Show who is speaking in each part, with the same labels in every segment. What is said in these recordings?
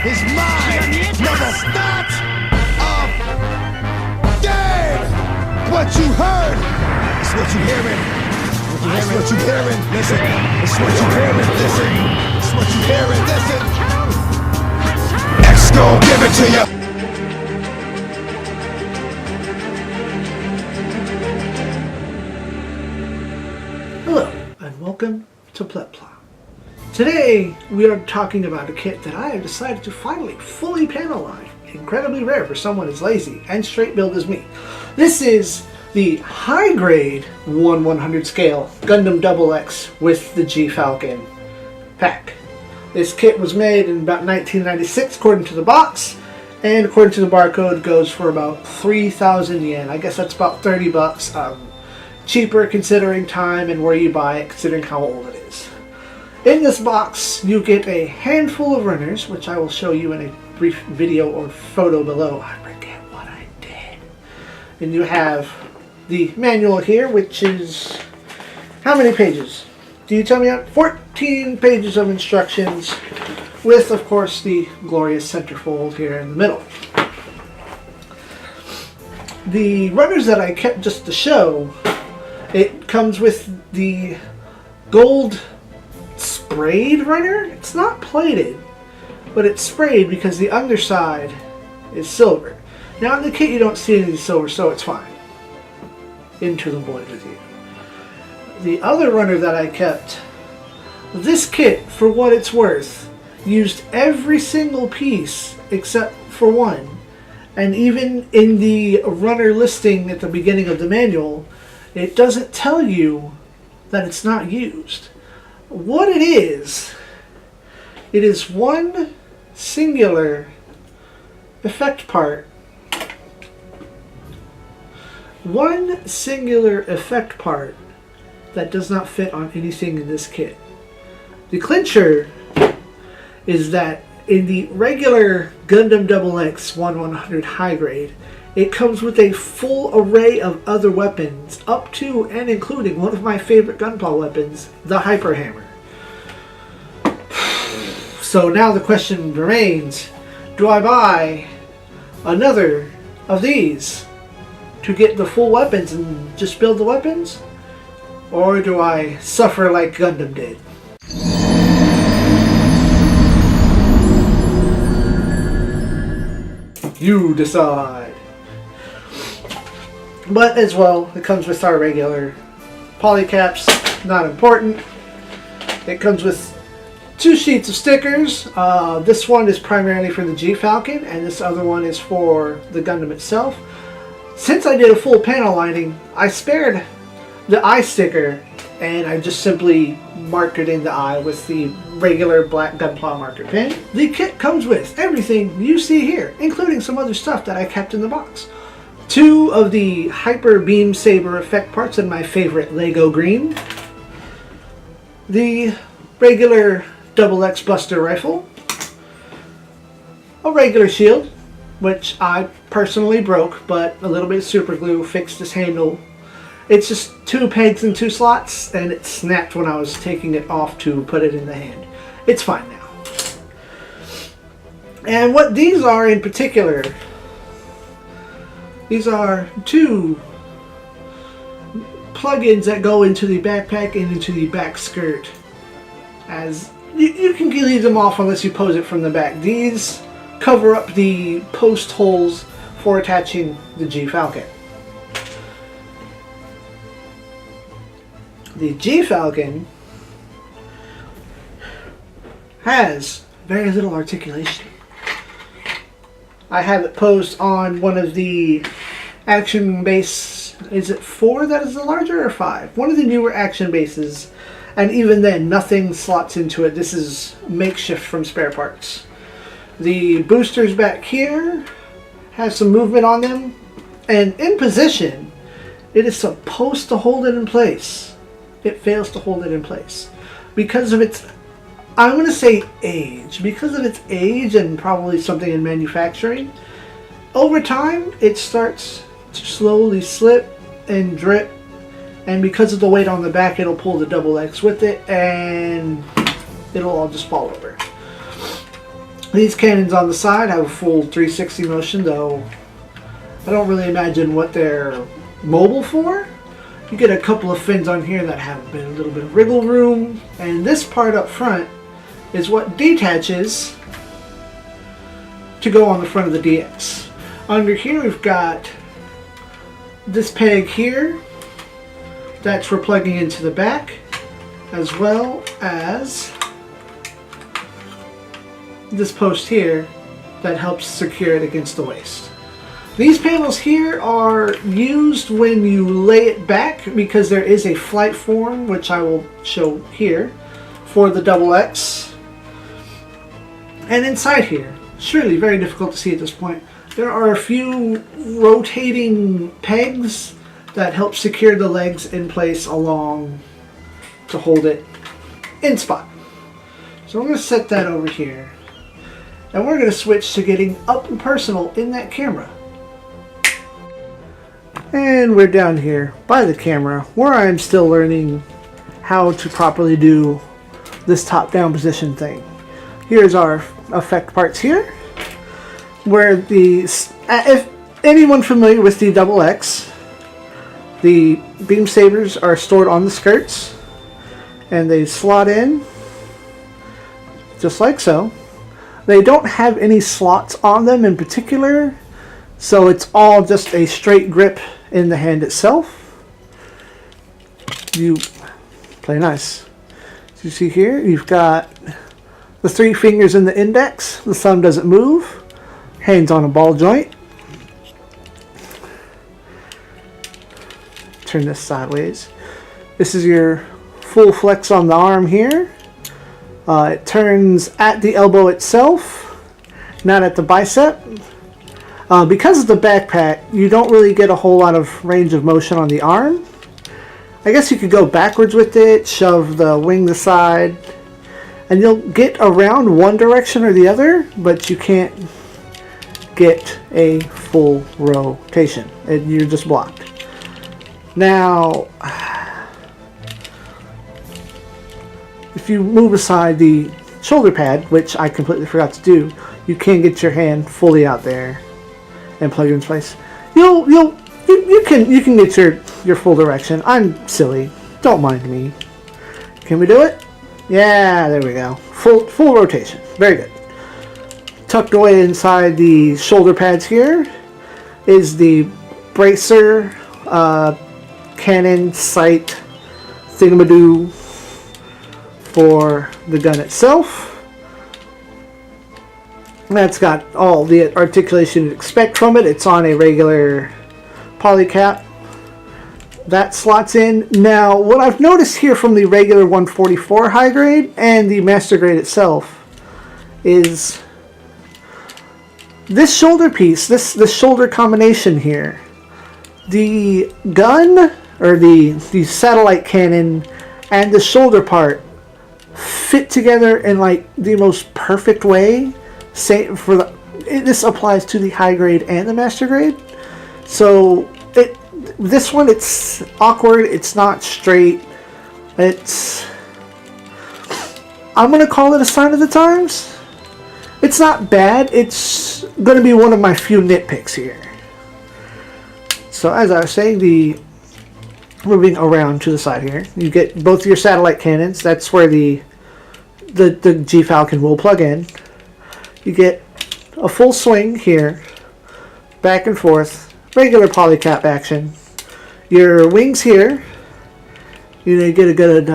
Speaker 1: His mind never stops again. What you heard is what you hearing. That's what you hearing. Listen. It's what you hearing. Listen. It's what you hearing. Listen. X gon' give it to you.
Speaker 2: Hello, and welcome to Plebpla. Today, we are talking about a kit that I have decided to finally fully panel line. Incredibly rare for someone as lazy and straight build as me. This is the high-grade 1/100 scale Gundam Double X with the G-Falcon pack. This kit was made in about 1996 according to the box, and according to the barcode goes for about 3,000 yen. I guess that's about 30 bucks. Cheaper considering time and where you buy it, considering how old it is. In this box, you get a handful of runners, which I will show you in a brief video or photo below. I forget what I did. And you have the manual here, which is how many pages? Do you tell me? 14 pages of instructions, with, of course, the glorious centerfold here in the middle. The runners that I kept just to show, it comes with the gold sprayed runner. It's not plated, but it's sprayed because the underside is silver. Now in the kit you don't see any silver, so it's fine. Into the void with you. The other runner that I kept, this kit, for what it's worth, used every single piece except for one. And even in the runner listing at the beginning of the manual, it doesn't tell you that it's not used. What it is one singular effect part. One singular effect part that does not fit on anything in this kit. The clincher is that in the regular Gundam Double X 1/100 high grade, it comes with a full array of other weapons, up to and including one of my favorite gunpla weapons, the Hyper Hammer. So now the question remains, do I buy another of these to get the full weapons and just build the weapons? Or do I suffer like Gundam did? You decide. But as well, it comes with our regular polycaps, not important. It comes with 2 sheets of stickers. This one is primarily for the G-Falcon, and this other one is for the Gundam itself. Since I did a full panel lining, I spared the eye sticker, and I just simply marked it in the eye with the regular black gunpla marker pen. The kit comes with everything you see here, including some other stuff that I kept in the box. 2 of the Hyper Beam Saber effect parts in my favorite Lego green. The regular Double X Buster rifle. A regular shield, which I personally broke, but a little bit of super glue fixed this handle. It's just 2 pegs and 2 slots, and it snapped when I was taking it off to put it in the hand. It's fine now. And what these are in particular, these are 2 plugins that go into the backpack and into the back skirt. As you can leave them off unless you pose it from the back. These cover up the post holes for attaching the G-Falcon. The G-Falcon has very little articulation. I have it posed on one of the action base, is it 4 that is the larger, or 5? One of the newer action bases, and even then nothing slots into it. This is makeshift from spare parts. The boosters back here have some movement on them, and in position it is supposed to hold it in place. It fails to hold it in place because of its, I'm going to say age, because of its age and probably something in manufacturing. Over time it starts to slowly slip and drip, and because of the weight on the back it'll pull the Double X with it and it'll all just fall over. These cannons on the side have a full 360 motion, though I don't really imagine what they're mobile for. You get a couple of fins on here that have a little bit of wriggle room, and this part up front is what detaches to go on the front of the DX. Under here we've got this peg here that's for plugging into the back, as well as this post here that helps secure it against the waist. These panels here are used when you lay it back because there is a flight form, which I will show here, for the Double X. And inside here, it's really very difficult to see at this point, there are a few rotating pegs that help secure the legs in place along to hold it in spot. So I'm going to set that over here. And we're going to switch to getting up and personal in that camera. And we're down here by the camera where I'm still learning how to properly do this top-down position thing. Here's our effect parts here, where if anyone familiar with the Double X, the beam sabers are stored on the skirts and they slot in just like so. They don't have any slots on them in particular, so it's all just a straight grip in the hand itself. You play nice. So you see here, you've got the 3 fingers in the index. The thumb doesn't move. Hands on a ball joint. Turn this sideways. This is your full flex on the arm here. It turns at the elbow itself, not at the bicep. Because of the backpack, you don't really get a whole lot of range of motion on the arm. I guess you could go backwards with it, shove the wing to the side, and you'll get around one direction or the other, but you can't get a full rotation. You're just blocked. Now, if you move aside the shoulder pad, which I completely forgot to do, you can get your hand fully out there and plug it in place. You can get your full direction. I'm silly. Don't mind me. Can we do it? Yeah, there we go. Full rotation. Very good. Tucked away inside the shoulder pads here is the bracer cannon sight thingamadoo for the gun itself. That's got all the articulation you'd expect from it. It's on a regular polycap. That slots in. Now, what I've noticed here from the regular 144 high grade and the master grade itself is this shoulder piece, this shoulder combination here. The gun, or the satellite cannon, and the shoulder part fit together in like the most perfect way. This applies to the high grade and the master grade. So this one, it's awkward. It's not straight. I'm gonna call it a sign of the times. It's not bad. It's gonna be one of my few nitpicks here. So as I was saying, moving around to the side here, you get both your satellite cannons. That's where the G-Falcon will plug in. You get a full swing here, back and forth, regular polycap action. Your wings here, you get a good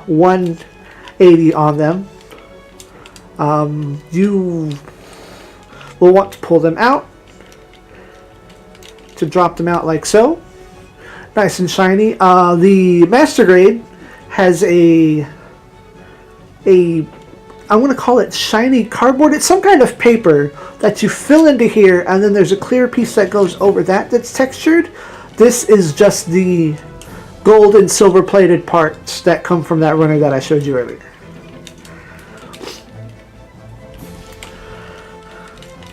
Speaker 2: 180 on them. You will want to pull them out to drop them out like so, nice and shiny. The master grade has I'm going to call it shiny cardboard. It's some kind of paper that you fill into here, and then there's a clear piece that goes over that's textured. This is just the gold and silver plated parts that come from that runner that I showed you earlier.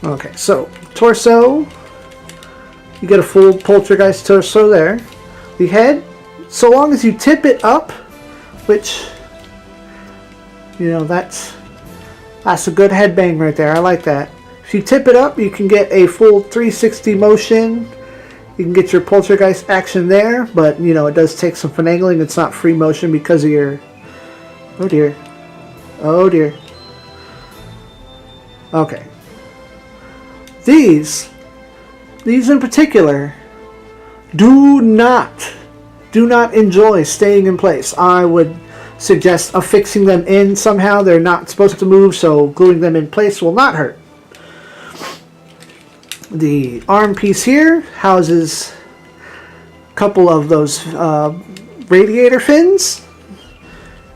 Speaker 2: Okay, so torso, you get a full poltergeist torso there. The head, so long as you tip it up, which, you know, that's That's a good headbang right there. I like that. If you tip it up, you can get a full 360 motion. You can get your poltergeist action there, but you know, it does take some finagling. It's not free motion because of your... Oh dear. Oh dear. Okay. These in particular do not enjoy staying in place. I would suggest affixing them in somehow. They're not supposed to move, so gluing them in place will not hurt. The arm piece here houses a couple of those radiator fins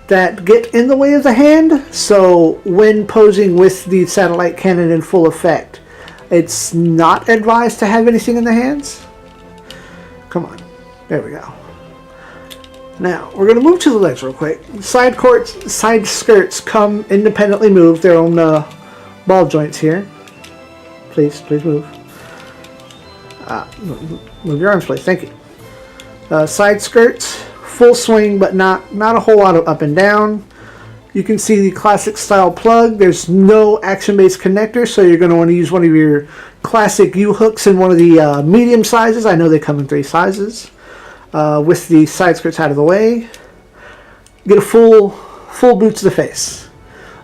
Speaker 2: that get in the way of the hand, so when posing with the satellite cannon in full effect, it's not advised to have anything in the hands. Come on. There we go. Now, we're going to move to the legs real quick. Side skirts come independently moved, their own ball joints here. Please move. Move your arms, please. Thank you. Side skirts, full swing, but not a whole lot of up and down. You can see the classic style plug. There's no action-based connector, so you're going to want to use one of your classic U-hooks in one of the medium sizes. I know they come in 3 sizes. With the side skirts out of the way. Get a full boot to the face.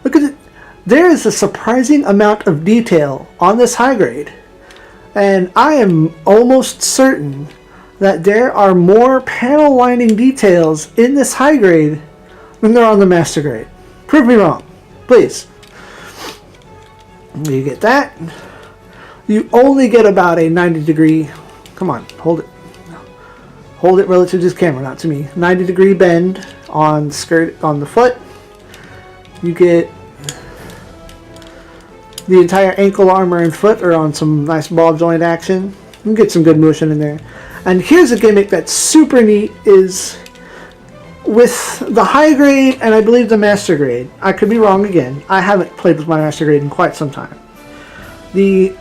Speaker 2: Look at it. There is a surprising amount of detail on this high grade. And I am almost certain that there are more panel lining details in this high grade than there are on the master grade. Prove me wrong, please. You get that. You only get about a 90-degree, come on, hold it. Hold it relative to this camera, not to me. 90-degree bend on skirt on the foot. You get the entire ankle, armor, and foot are on some nice ball joint action. You can get some good motion in there. And here's a gimmick that's super neat is with the high grade and I believe the master grade. I could be wrong again. I haven't played with my master grade in quite some time. Here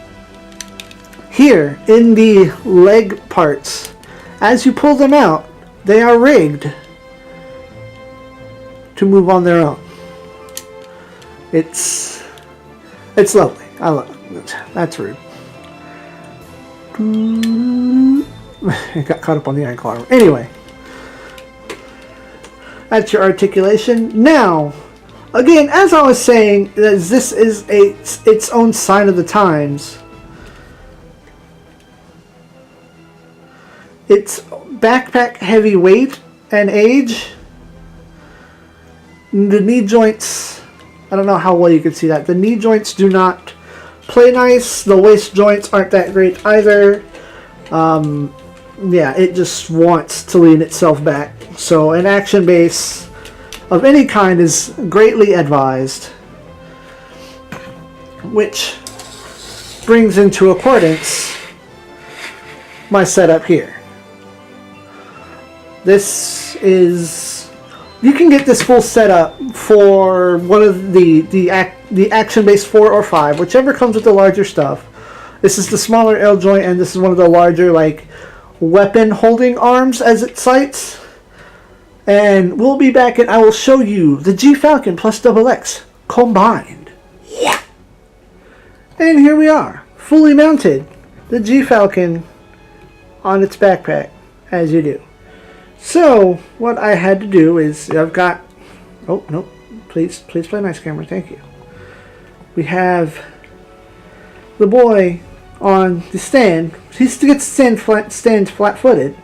Speaker 2: in the leg parts, as you pull them out, they are rigged to move on their own. It's lovely. I love it. That's rude. It got caught up on the ankle armor. Anyway, that's your articulation. Now, again, as I was saying, this is its own sign of the times. It's backpack heavy weight and age. The knee joints, I don't know how well you can see that. The knee joints do not play nice. The waist joints aren't that great either. Yeah, it just wants to lean itself back. So an action base of any kind is greatly advised. Which brings into accordance my setup here. This is, you can get this full setup for one of the action base 4 or 5, whichever comes with the larger stuff. This is the smaller L joint, and this is one of the larger like weapon holding arms as it cites. And we'll be back and I will show you the G-Falcon plus Double X combined. Yeah. And here we are, fully mounted, the G-Falcon on its backpack, as you do. So, what I had to do is, I've got, oh, no, please play nice, camera, thank you. We have the boy on the stand. He gets to stand flat-footed.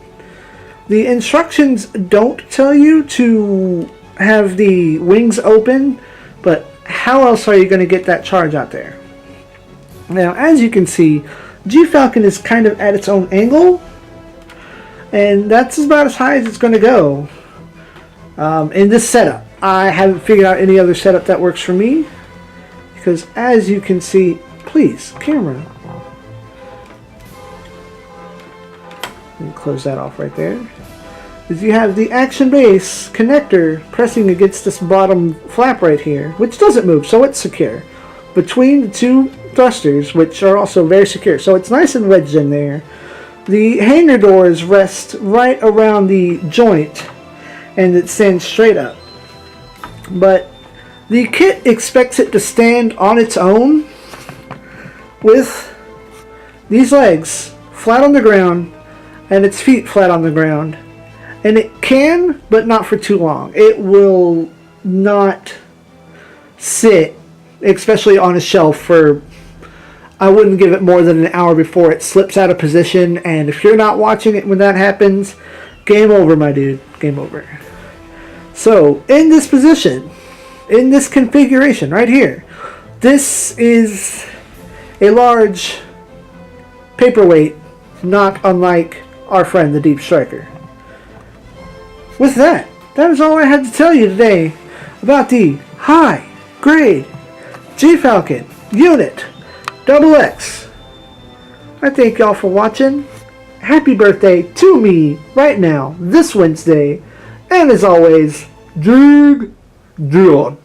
Speaker 2: The instructions don't tell you to have the wings open, but how else are you going to get that charge out there? Now, as you can see, G-Falcon is kind of at its own angle, and that's about as high as it's going to go in this setup. I haven't figured out any other setup that works for me, because as you can see, please, camera. And close that off right there. Is you have the action base connector pressing against this bottom flap right here, which doesn't move, so it's secure, between the two thrusters, which are also very secure. So it's nice and wedged in there. The hanger doors rest right around the joint, and it stands straight up. But The kit expects it to stand on its own with these legs flat on the ground and its feet flat on the ground. And it can, but not for too long. It will not sit, especially on a shelf, for, I wouldn't give it more than an hour before it slips out of position. And if you're not watching it when that happens, game over, my dude. Game over. So, in this position, in this configuration right here, this is a large paperweight, not unlike our friend the Deep Striker. With that, that is all I had to tell you today about the high-grade G-Falcon Unit Double X. I thank y'all for watching. Happy birthday to me right now, this Wednesday. And as always, ZEON.